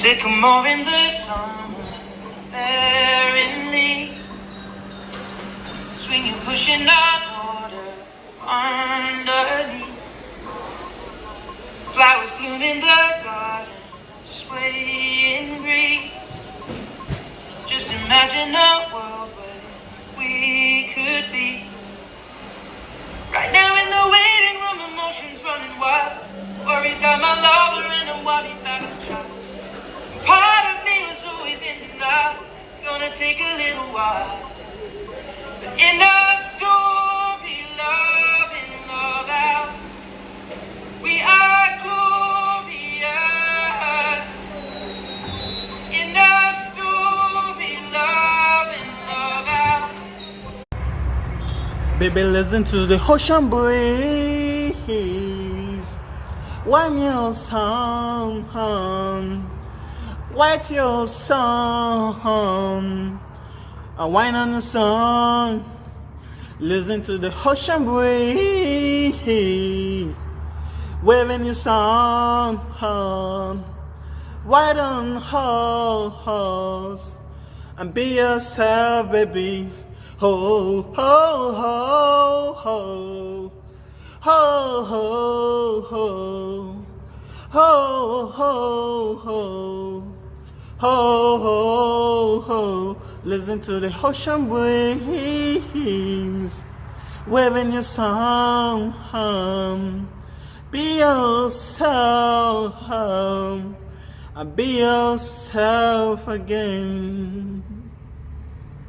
Sycamore in the summer, bearing leaves, swinging, pushing on water underneath. Flowers bloom in the garden, swaying breeze. Just imagine a world where we could be. Right now in the waiting room, emotions running wild. Worried about my lover and I'm worried about a child. Part of me was always in denial. It's gonna take a little while. But in our story, love in love out, we are glorious. In our story, love in love out. Baby, listen to the ocean breeze. Warm your song, write your song, wine on the song. Listen to the ocean breeze, waving your song, write on horse, and be yourself, baby. Ho, ho, ho, ho. Ho, ho, ho, ho, ho, ho, ho, ho, ho. Listen to the ocean breeze, waving your song, be yourself, be yourself again.